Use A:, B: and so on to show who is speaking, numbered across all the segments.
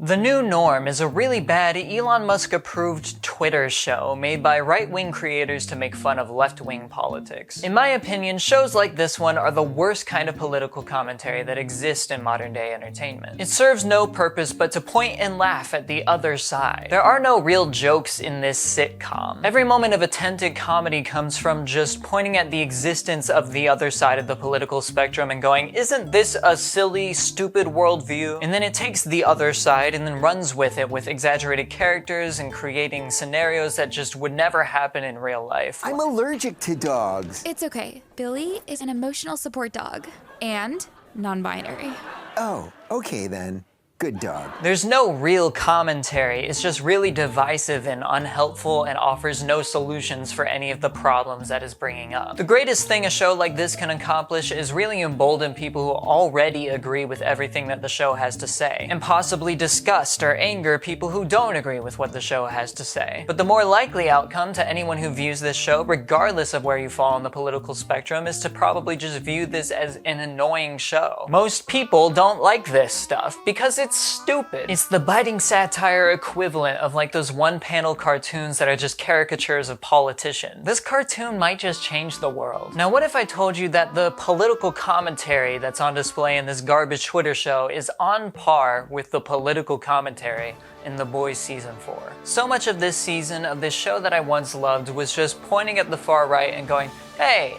A: The New Norm is a really bad Elon Musk-approved Twitter show made by right-wing creators to make fun of left-wing politics. In my opinion, shows like this one are the worst kind of political commentary that exists in modern-day entertainment. It serves no purpose but to point and laugh at the other side. There are no real jokes in this sitcom. Every moment of attempted comedy comes from just pointing at the existence of the other side of the political spectrum and going, "Isn't this a silly, stupid worldview?" And then it takes the other side and then runs with it with exaggerated characters and creating scenarios that just would never happen in real life.
B: I'm allergic to dogs.
C: It's okay. Billy is an emotional support dog and non-binary.
B: Oh, okay then. Good dog.
A: There's no real commentary, it's just really divisive and unhelpful and offers no solutions for any of the problems that it's bringing up. The greatest thing a show like this can accomplish is really embolden people who already agree with everything that the show has to say, and possibly disgust or anger people who don't agree with what the show has to say. But the more likely outcome to anyone who views this show, regardless of where you fall on the political spectrum, is to probably just view this as an annoying show. Most people don't like this stuff because it's stupid. It's the biting satire equivalent of like those one-panel cartoons that are just caricatures of politicians. This cartoon might just change the world. Now what if I told you that the political commentary that's on display in this garbage Twitter show is on par with the political commentary in The Boys Season 4? So much of this season of this show that I once loved was just pointing at the far right and going, "Hey,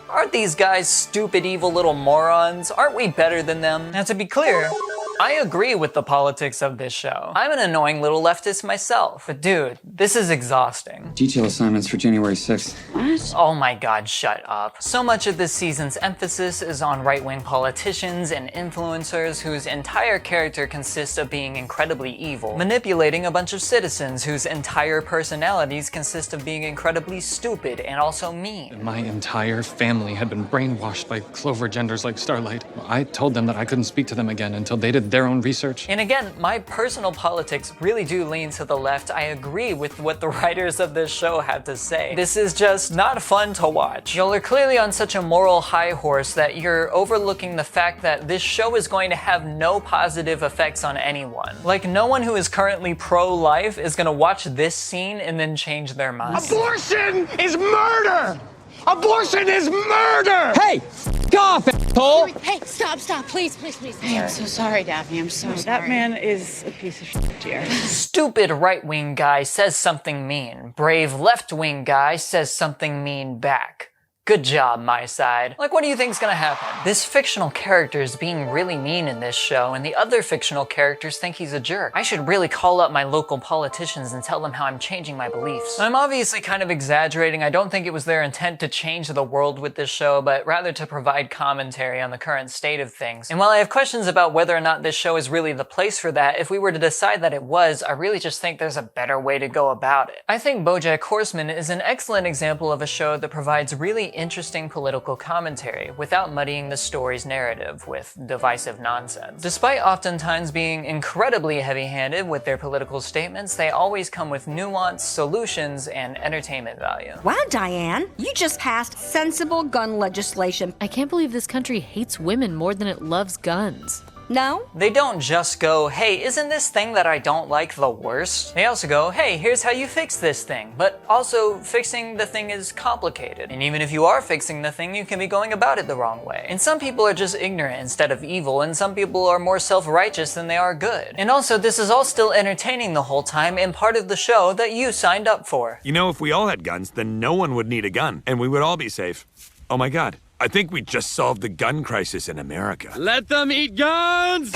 A: aren't these guys stupid, evil little morons? Aren't we better than them?" Now to be clear, I agree with the politics of this show. I'm an annoying little leftist myself. But dude, this is exhausting.
D: Detail assignments for January 6th.
C: What?
A: Oh my god, shut up. So much of this season's emphasis is on right-wing politicians and influencers whose entire character consists of being incredibly evil, manipulating a bunch of citizens whose entire personalities consist of being incredibly stupid and also mean.
D: My entire family had been brainwashed by clover genders like Starlight. I told them that I couldn't speak to them again until they did their own research.
A: And again, my personal politics really do lean to the left. I agree with what the writers of this show had to say. This is just not fun to watch. Y'all are clearly on such a moral high horse that you're overlooking the fact that this show is going to have no positive effects on anyone. Like, no one who is currently pro-life is gonna watch this scene and then change their minds.
E: Abortion is murder! Abortion is murder!
F: Hey, f*** off, asshole!
G: Hey, stop, please. Hey, I'm so sorry, Daphne, I'm so sorry.
H: That man is a piece of shit, dear.
A: Stupid right-wing guy says something mean. Brave left-wing guy says something mean back. Good job, my side. Like, what do you think's gonna happen? This fictional character is being really mean in this show, and the other fictional characters think he's a jerk. I should really call up my local politicians and tell them how I'm changing my beliefs. I'm obviously kind of exaggerating. I don't think it was their intent to change the world with this show, but rather to provide commentary on the current state of things. And while I have questions about whether or not this show is really the place for that, if we were to decide that it was, I really just think there's a better way to go about it. I think Bojack Horseman is an excellent example of a show that provides really interesting political commentary without muddying the story's narrative with divisive nonsense. Despite oftentimes being incredibly heavy-handed with their political statements, they always come with nuance, solutions, and entertainment value.
I: Wow, Diane, you just passed sensible gun legislation.
G: I can't believe this country hates women more than it loves guns.
I: No?
A: They don't just go, "Hey, isn't this thing that I don't like the worst?" They also go, "Hey, here's how you fix this thing." But also, fixing the thing is complicated. And even if you are fixing the thing, you can be going about it the wrong way. And some people are just ignorant instead of evil, and some people are more self-righteous than they are good. And also, this is all still entertaining the whole time and part of the show that you signed up for.
J: You know, if we all had guns, then no one would need a gun, and we would all be safe. Oh my god. I think we just solved the gun crisis in America.
F: Let them eat guns!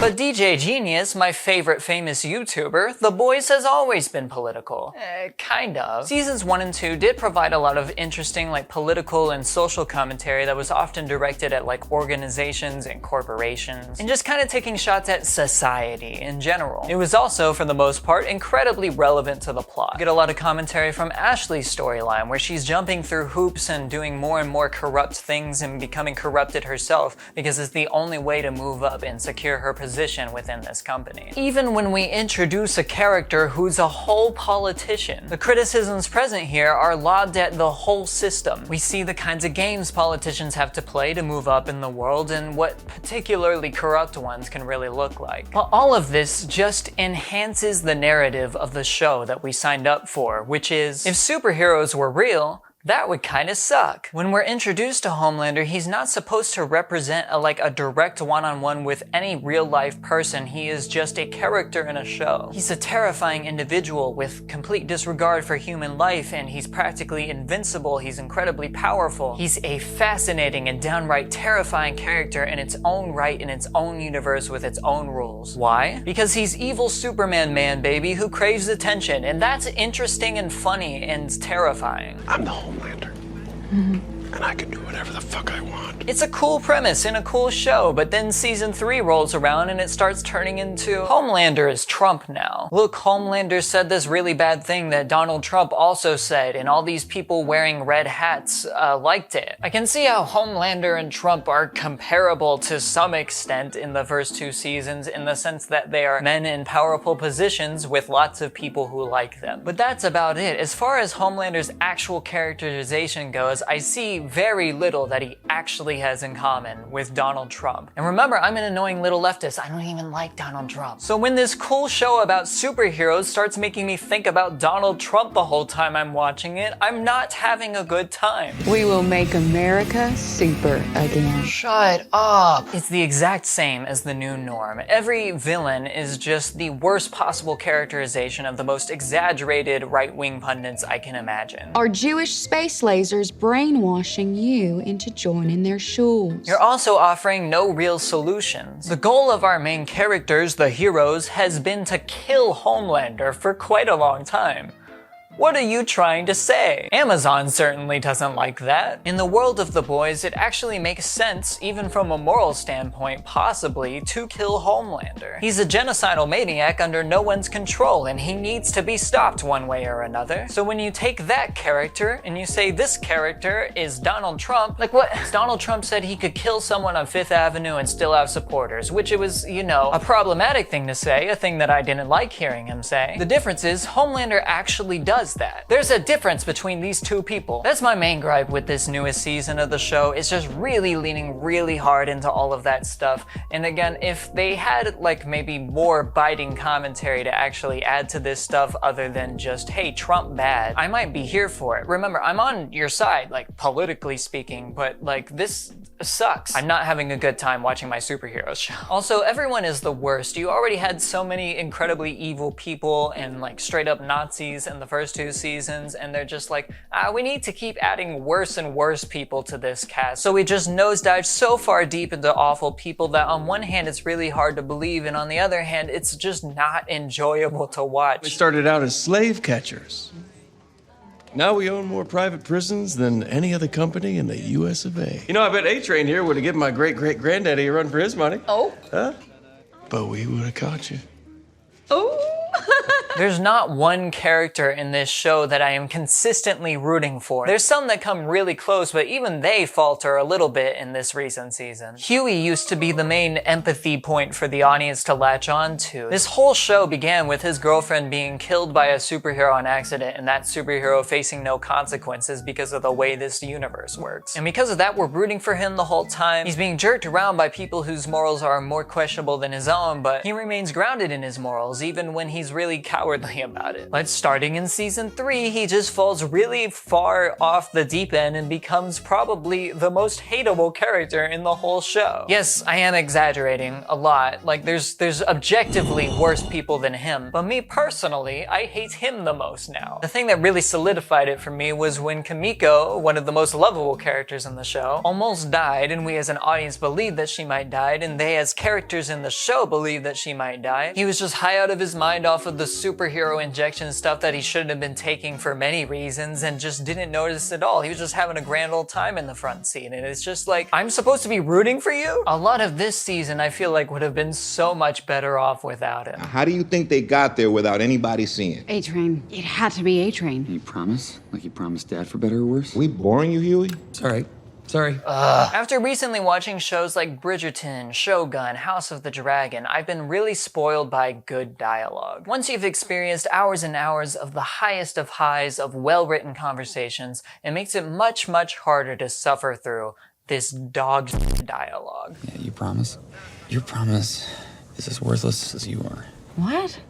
A: But DJ Genius, my favorite famous YouTuber, The Boys has always been political. Kind of. Seasons 1 and 2 did provide a lot of interesting political and social commentary that was often directed at organizations and corporations, and just kind of taking shots at society in general. It was also, for the most part, incredibly relevant to the plot. You get a lot of commentary from Ashley's storyline, where she's jumping through hoops and doing more and more corrupt things and becoming corrupted herself because it's the only way to move up and secure her position within this company. Even when we introduce a character who's a whole politician, the criticisms present here are lobbed at the whole system. We see the kinds of games politicians have to play to move up in the world and what particularly corrupt ones can really look like. But all of this just enhances the narrative of the show that we signed up for, which is, if superheroes were real, that would kinda suck. When we're introduced to Homelander, he's not supposed to represent a direct one-on-one with any real-life person. He is just a character in a show. He's a terrifying individual with complete disregard for human life, and he's practically invincible. He's incredibly powerful. He's a fascinating and downright terrifying character in its own right, in its own universe with its own rules. Why? Because he's evil Superman man, baby, who craves attention, and that's interesting and funny and terrifying.
E: I'm the Homelander. And I can do whatever the fuck I want.
A: It's a cool premise and a cool show, but then season 3 rolls around and it starts turning into Homelander is Trump now. Look, Homelander said this really bad thing that Donald Trump also said, and all these people wearing red hats liked it. I can see how Homelander and Trump are comparable to some extent in the first 2 seasons in the sense that they are men in powerful positions with lots of people who like them. But that's about it. As far as Homelander's actual characterization goes, I see very little that he actually has in common with Donald Trump. And remember, I'm an annoying little leftist. I don't even like Donald Trump. So when this cool show about superheroes starts making me think about Donald Trump the whole time I'm watching it, I'm not having a good time.
H: We will make America super again.
A: Shut up. It's the exact same as the new norm. Every villain is just the worst possible characterization of the most exaggerated right-wing pundits I can imagine.
H: Are Jewish space lasers brainwashing you into joining their shoals?
A: You're also offering no real solutions. The goal of our main characters, the heroes, has been to kill Homelander for quite a long time. What are you trying to say? Amazon certainly doesn't like that. In the world of the boys, it actually makes sense, even from a moral standpoint, possibly, to kill Homelander. He's a genocidal maniac under no one's control, and he needs to be stopped one way or another. So when you take that character, and you say this character is Donald Trump, like what? Donald Trump said he could kill someone on 5th Avenue and still have supporters, which it was, you know, a problematic thing to say, a thing that I didn't like hearing him say. The difference is, Homelander actually does that. There's a difference between these two people. That's my main gripe with this newest season of the show. It's just really leaning really hard into all of that stuff. And again, if they had maybe more biting commentary to actually add to this stuff other than just, hey, Trump bad, I might be here for it. Remember, I'm on your side, politically speaking, but this sucks. I'm not having a good time watching my superhero show. Also, everyone is the worst. You already had so many incredibly evil people and straight up Nazis in the first 2 seasons, and they're just we need to keep adding worse and worse people to this cast. So we just nosedive so far deep into awful people that on one hand it's really hard to believe, and on the other hand it's just not enjoyable to watch.
K: We started out as slave catchers. Now we own more private prisons than any other company in the US of A. You know, I bet A-Train here would have given my great-great-granddaddy a run for his money.
H: Oh.
K: Huh? But we would have caught you.
H: Oh.
A: There's not one character in this show that I am consistently rooting for. There's some that come really close, but even they falter a little bit in this recent season. Hughie used to be the main empathy point for the audience to latch on to. This whole show began with his girlfriend being killed by a superhero on accident, and that superhero facing no consequences because of the way this universe works. And because of that, we're rooting for him the whole time. He's being jerked around by people whose morals are more questionable than his own, but he remains grounded in his morals, even when he's really cowardly about it. But starting in season 3, he just falls really far off the deep end and becomes probably the most hateable character in the whole show. Yes, I am exaggerating a lot. There's objectively worse people than him, but me personally, I hate him the most now. The thing that really solidified it for me was when Kimiko, one of the most lovable characters in the show, almost died, and we as an audience believed that she might die, and they as characters in the show believed that she might die. He was just high out of his mind off of the superhero injection stuff that he shouldn't have been taking for many reasons and just didn't notice at all. He was just having a grand old time in the front seat, and it's just I'm supposed to be rooting for you? A lot of this season I feel would have been so much better off without him.
L: How do you think they got there without anybody seeing?
H: A-Train. It had to be A-Train.
M: You promise? Like you promised Dad for better or worse?
L: We boring you, Hughie?
M: It's all right.
F: Sorry.
A: After recently watching shows like Bridgerton, Shogun, House of the Dragon, I've been really spoiled by good dialogue. Once you've experienced hours and hours of the highest of highs of well-written conversations, it makes it much, much harder to suffer through this dog dialogue.
F: Yeah, you promise? Your promise is as worthless as you are.
H: What?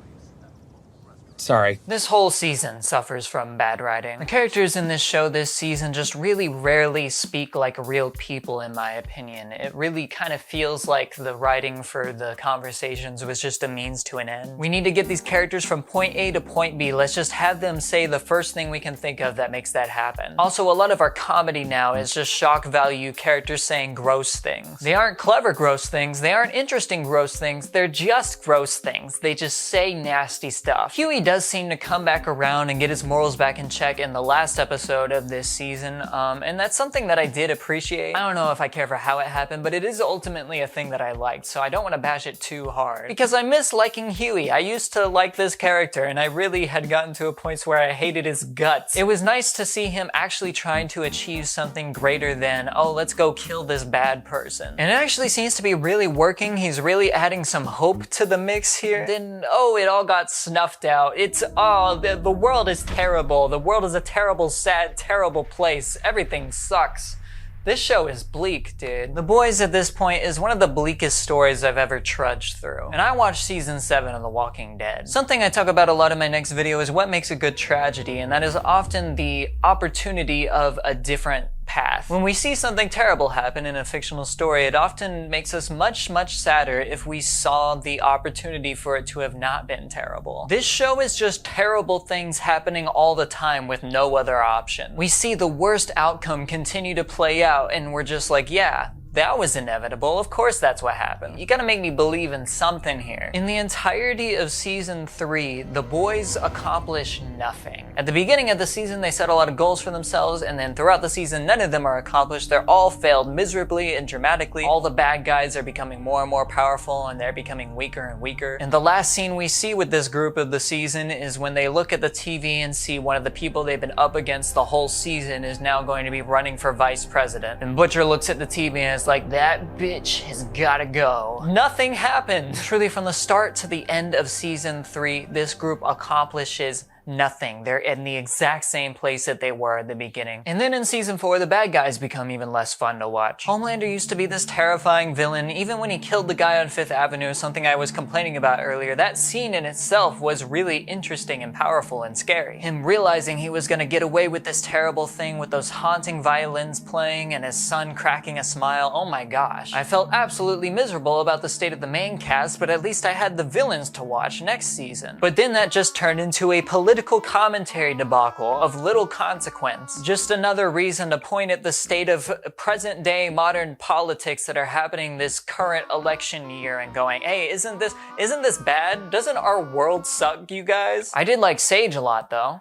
F: Sorry.
A: This whole season suffers from bad writing. The characters in this show this season just really rarely speak like real people, in my opinion. It really kind of feels like the writing for the conversations was just a means to an end. We need to get these characters from point A to point B. Let's just have them say the first thing we can think of that makes that happen. Also, a lot of our comedy now is just shock value characters saying gross things. They aren't clever gross things. They aren't interesting gross things. They're just gross things. They just say nasty stuff. Hughie does seem to come back around and get his morals back in check in the last episode of this season, and that's something that I did appreciate. I don't know if I care for how it happened, but it is ultimately a thing that I liked, so I don't want to bash it too hard. Because I miss liking Hughie. I used to like this character, and I really had gotten to a point where I hated his guts. It was nice to see him actually trying to achieve something greater than, oh, let's go kill this bad person. And it actually seems to be really working. He's really adding some hope to the mix here. Then, oh, it all got snuffed out. It's, oh, the world is terrible. The world is a terrible, sad, terrible place. Everything sucks. This show is bleak, dude. The Boys at this point is one of the bleakest stories I've ever trudged through. And I watched season 7 of The Walking Dead. Something I talk about a lot in my next video is what makes a good tragedy, and that is often the opportunity of a different path. When we see something terrible happen in a fictional story, it often makes us much, much sadder if we saw the opportunity for it to have not been terrible. This show is just terrible things happening all the time with no other option. We see the worst outcome continue to play out, and we're just like, yeah, that was inevitable. Of course that's what happened. You gotta make me believe in something here. In the entirety of season 3, the boys accomplish nothing. At the beginning of the season, they set a lot of goals for themselves, and then throughout the season, none of them are accomplished. They're all failed miserably and dramatically. All the bad guys are becoming more and more powerful, and they're becoming weaker and weaker. And the last scene we see with this group of the season is when they look at the TV and see one of the people they've been up against the whole season is now going to be running for vice president. And Butcher looks at the TV and is like, that bitch has gotta go. Nothing happened. Truly, from the start to the end of season 3, this group accomplishes nothing. They're in the exact same place that they were at the beginning. And then in season 4, the bad guys become even less fun to watch. Homelander used to be this terrifying villain. Even when he killed the guy on 5th Avenue, something I was complaining about earlier, that scene in itself was really interesting and powerful and scary. Him realizing he was gonna get away with this terrible thing with those haunting violins playing and his son cracking a smile, oh my gosh. I felt absolutely miserable about the state of the main cast, but at least I had the villains to watch next season. But then that just turned into a political commentary debacle of little consequence. Just another reason to point at the state of present day modern politics that are happening this current election year and going, hey, isn't this bad? Doesn't our world suck, you guys? I did like Sage a lot though.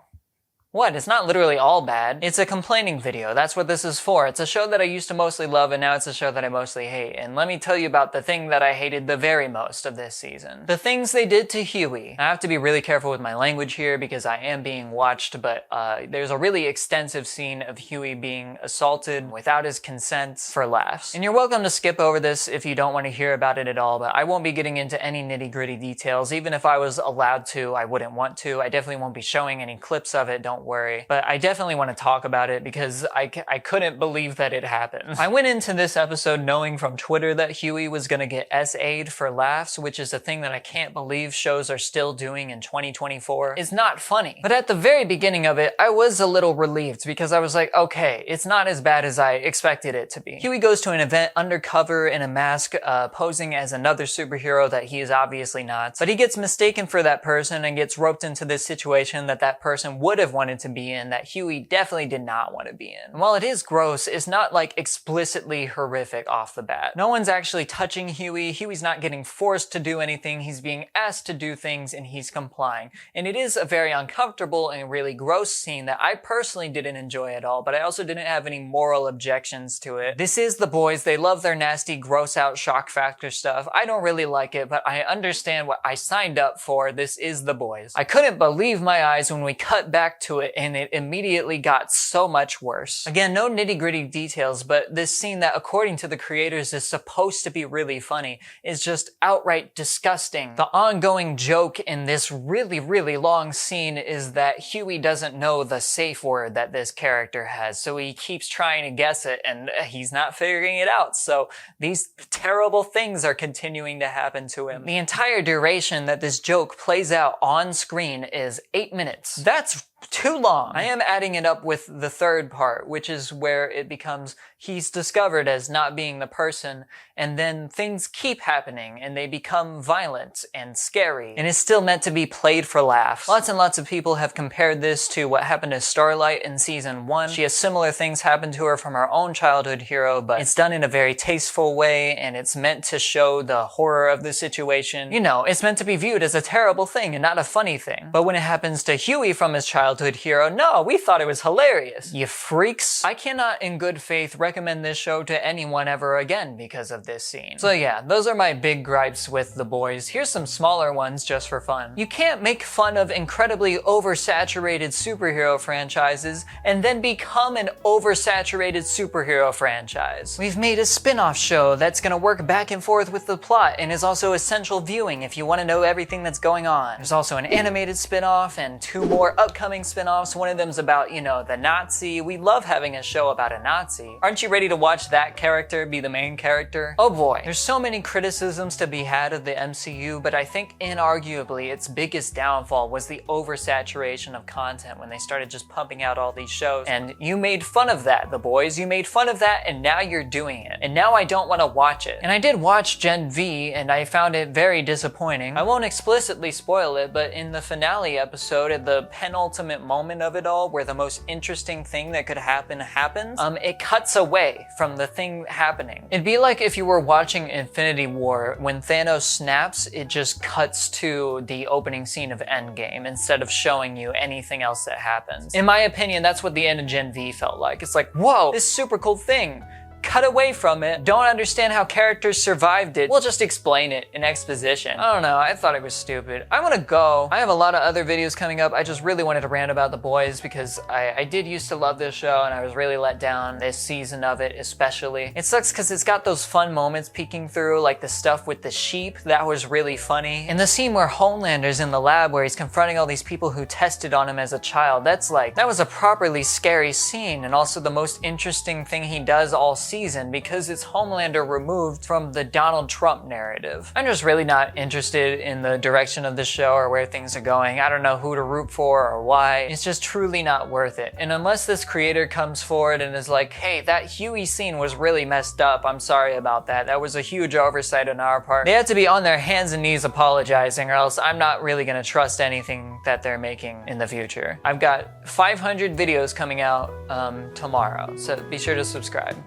A: What? It's not literally all bad. It's a complaining video. That's what this is for. It's a show that I used to mostly love, and now it's a show that I mostly hate. And let me tell you about the thing that I hated the very most of this season. The things they did to Hughie. I have to be really careful with my language here because I am being watched, but there's a really extensive scene of Hughie being assaulted without his consent for laughs. And you're welcome to skip over this if you don't want to hear about it at all, but I won't be getting into any nitty-gritty details. Even if I was allowed to, I wouldn't want to. I definitely won't be showing any clips of it, don't worry. But I definitely want to talk about it because I couldn't believe that it happened. I went into this episode knowing from Twitter that Hughie was going to get SA'd for laughs, which is a thing that I can't believe shows are still doing in 2024. It's not funny. But at the very beginning of it, I was a little relieved because I was like, okay, it's not as bad as I expected it to be. Hughie goes to an event undercover in a mask, posing as another superhero that he is obviously not. But he gets mistaken for that person and gets roped into this situation that person would have wanted to be in, that Hughie definitely did not want to be in. And while it is gross, it's not like explicitly horrific off the bat. No one's actually touching Hughie. Hughie's not getting forced to do anything. He's being asked to do things and he's complying. And it is a very uncomfortable and really gross scene that I personally didn't enjoy at all, but I also didn't have any moral objections to it. This is The Boys. They love their nasty, gross out shock factor stuff. I don't really like it, but I understand what I signed up for. This is The Boys. I couldn't believe my eyes when we cut back to it, and it immediately got so much worse. Again, no nitty-gritty details, but this scene that, according to the creators, is supposed to be really funny is just outright disgusting. The ongoing joke in this really, really long scene is that Hughie doesn't know the safe word that this character has, so he keeps trying to guess it, and he's not figuring it out, so these terrible things are continuing to happen to him. The entire duration that this joke plays out on screen is 8 minutes. That's too long. I am adding it up with the third part, which is where it becomes he's discovered as not being the person, and then things keep happening and they become violent and scary, and it's still meant to be played for laughs. Lots and lots of people have compared this to what happened to Starlight in season 1. She has similar things happen to her from her own childhood hero, but it's done in a very tasteful way, and it's meant to show the horror of the situation. You know, it's meant to be viewed as a terrible thing and not a funny thing. But when it happens to Hughie from his childhood hero, no, we thought it was hilarious. You freaks. I cannot in good faith recommend this show to anyone ever again because of this scene. So yeah, those are my big gripes with The Boys. Here's some smaller ones just for fun. You can't make fun of incredibly oversaturated superhero franchises and then become an oversaturated superhero franchise. We've made a spin-off show that's gonna work back and forth with the plot and is also essential viewing if you want to know everything that's going on. There's also an animated spin-off and 2 more upcoming spin-offs. One of them's about, you know, the Nazi. We love having a show about a Nazi. Aren't you ready to watch that character be the main character? Oh boy. There's so many criticisms to be had of the MCU, but I think inarguably its biggest downfall was the oversaturation of content when they started just pumping out all these shows. And you made fun of that, The Boys. You made fun of that, and now you're doing it. And now I don't want to watch it. And I did watch Gen V, and I found it very disappointing. I won't explicitly spoil it, but in the finale episode, at the penultimate moment of it all, where the most interesting thing that could happen happens, it cuts away from the thing happening. It'd be like if you were watching Infinity War, when Thanos snaps, it just cuts to the opening scene of Endgame instead of showing you anything else that happens. In my opinion, that's what the end of Gen V felt like. It's like, whoa, this super cool thing. Cut away from it, don't understand how characters survived it, we'll just explain it in exposition. I don't know, I thought it was stupid. I wanna go. I have a lot of other videos coming up. I just really wanted to rant about The Boys because I did used to love this show and I was really let down this season of it especially. It sucks because it's got those fun moments peeking through, like the stuff with the sheep, that was really funny. And the scene where Homelander's in the lab where he's confronting all these people who tested on him as a child, that was a properly scary scene, and also the most interesting thing he does all season because it's Homelander removed from the Donald Trump narrative. I'm just really not interested in the direction of the show or where things are going. I don't know who to root for or why. It's just truly not worth it. And unless this creator comes forward and is like, hey, that Hughie scene was really messed up, I'm sorry about that. That was a huge oversight on our part. They have to be on their hands and knees apologizing, or else I'm not really gonna trust anything that they're making in the future. I've got 500 videos coming out tomorrow, so be sure to subscribe.